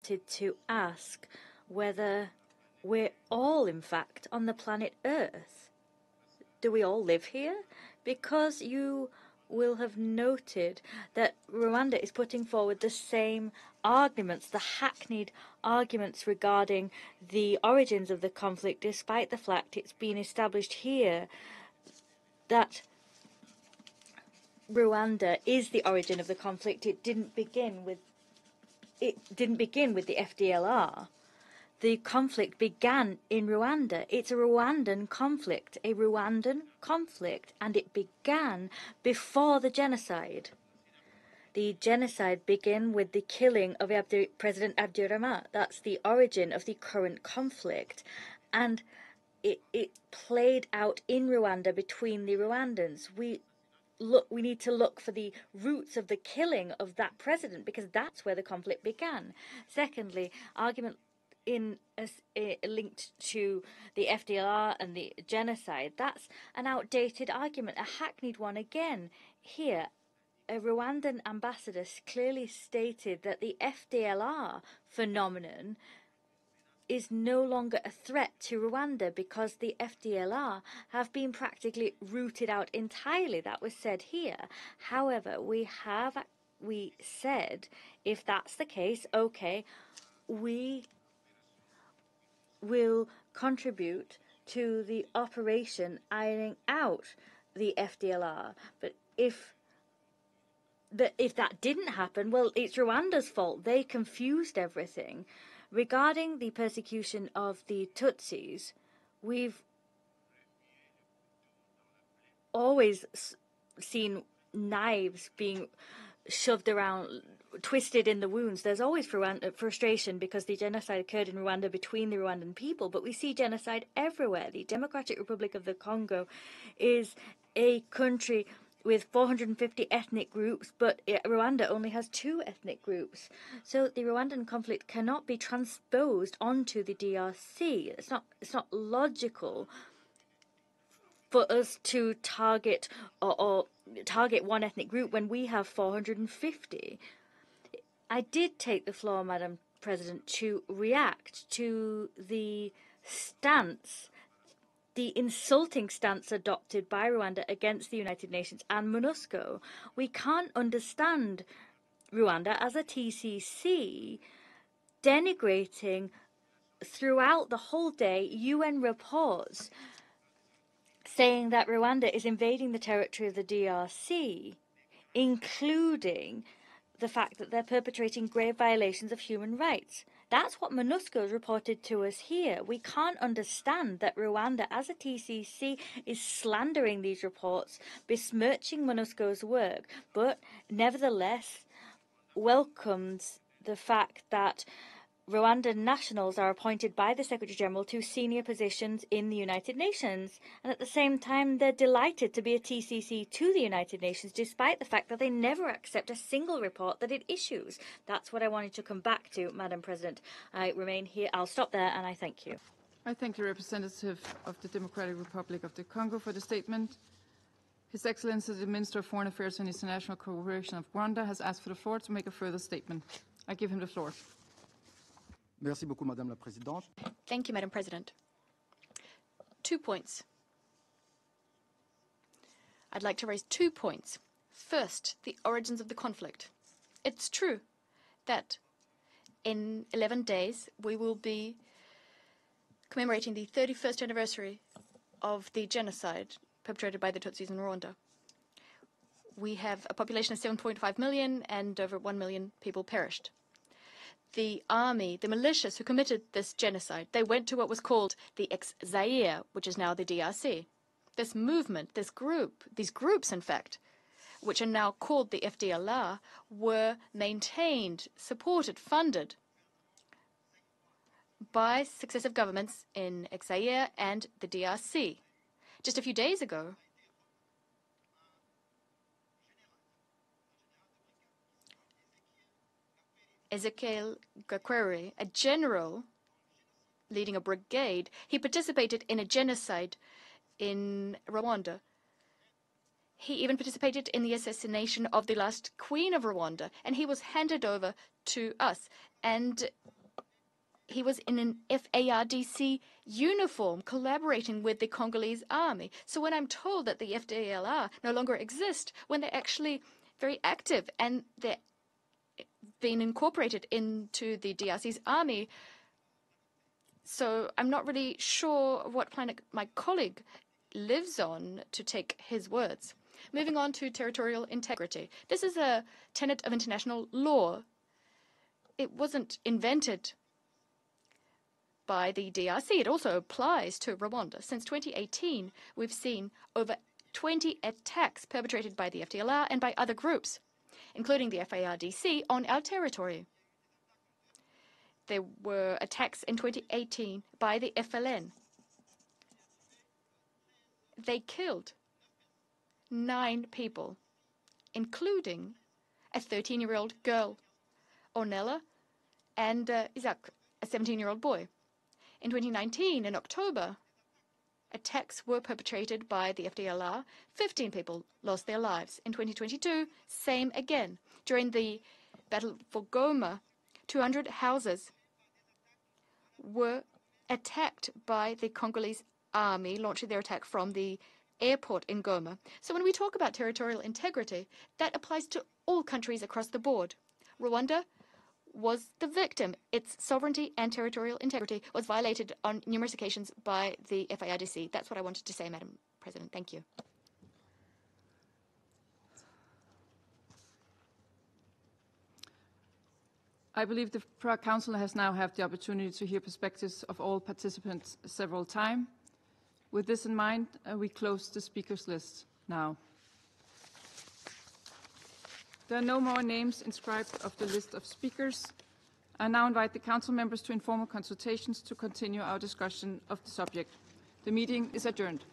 wanted to ask whether we're all, in fact, on the planet Earth. Do we all live here? Because you will have noted that Rwanda is putting forward the same arguments, the hackneyed arguments regarding the origins of the conflict, despite the fact it's been established here that Rwanda is the origin of the conflict. It didn't begin with the FDLR. The conflict began in Rwanda. It's a Rwandan conflict, and it began before the genocide. The genocide began with the killing of President Abdurrahman. That's the origin of the current conflict. And it played out in Rwanda between the Rwandans. We need to look for the roots of the killing of that president, because that's where the conflict began. Secondly, argument linked to the FDLR and the genocide. That's an outdated argument, a hackneyed one again. Here, a Rwandan ambassador clearly stated that the FDLR phenomenon is no longer a threat to Rwanda because the FDLR have been practically rooted out entirely. That was said here. However, we said, if that's the case, okay, we will contribute to the operation ironing out the FDLR. But if that didn't happen, well, it's Rwanda's fault. They confused everything. Regarding the persecution of the Tutsis, we've always seen knives being shoved around, twisted in the wounds. There's always frustration because the genocide occurred in Rwanda between the Rwandan people, but we see genocide everywhere. The Democratic Republic of the Congo is a country with 450 ethnic groups, but Rwanda only has 2 ethnic groups. So the Rwandan conflict cannot be transposed onto the DRC. It's not logical for us to target or target one ethnic group when we have 450. I did take the floor, Madam President, to react to the insulting stance adopted by Rwanda against the United Nations and MONUSCO. We can't understand Rwanda as a TCC denigrating throughout the whole day UN reports saying that Rwanda is invading the territory of the DRC, including the fact that they're perpetrating grave violations of human rights. That's what MONUSCO has reported to us here. We can't understand that Rwanda, as a TCC, is slandering these reports, besmirching MONUSCO's work, but nevertheless welcomes the fact that Rwandan nationals are appointed by the Secretary-General to senior positions in the United Nations. And at the same time, they're delighted to be a TCC to the United Nations, despite the fact that they never accept a single report that it issues. That's what I wanted to come back to, Madam President. I remain here. I'll stop there, and I thank you. I thank the representative of the Democratic Republic of the Congo for the statement. His Excellency the Minister of Foreign Affairs and International Cooperation of Rwanda has asked for the floor to make a further statement. I give him the floor. Merci beaucoup, Madame la Présidente. Thank you, Madam President. 2 points. I'd like to raise 2 points. First, the origins of the conflict. It's true that in 11 days we will be commemorating the 31st anniversary of the genocide perpetrated by the Tutsis in Rwanda. We have a population of 7.5 million and over 1 million people perished. The army, the militias who committed this genocide, they went to what was called the ex-Zaire, which is now the DRC. This movement, these groups, in fact, which are now called the FDLR, were maintained, supported, funded by successive governments in ex-Zaire and the DRC. Just a few days ago, Ezekiel Gakwere, a general leading a brigade, he participated in a genocide in Rwanda. He even participated in the assassination of the last queen of Rwanda, and he was handed over to us. And he was in an FARDC uniform collaborating with the Congolese army. So when I'm told that the FDLR no longer exist, when they're actually very active and they're being incorporated into the DRC's army, so I'm not really sure what planet my colleague lives on to take his words. Moving on to territorial integrity. This is a tenet of international law. It wasn't invented by the DRC. It also applies to Rwanda. Since 2018, we've seen over 20 attacks perpetrated by the FDLR and by other groups, including the FARDC, on our territory. There were attacks in 2018 by the FLN. They killed 9 people, including a 13-year-old girl, Ornella, and Isaac, a 17-year-old boy. In 2019, in October, attacks were perpetrated by the FDLR. 15 people lost their lives. In 2022, same again. During the battle for Goma, 200 houses were attacked by the Congolese army, launching their attack from the airport in Goma. So when we talk about territorial integrity, that applies to all countries across the board. Rwanda was the victim. Its sovereignty and territorial integrity was violated on numerous occasions by the FARDC. That's what I wanted to say, Madam President. Thank you. I believe the Prague Council has now had the opportunity to hear perspectives of all participants several times. With this in mind, we close the speakers list now. There are no more names inscribed of the list of speakers. I now invite the Council members to informal consultations to continue our discussion of the subject. The meeting is adjourned.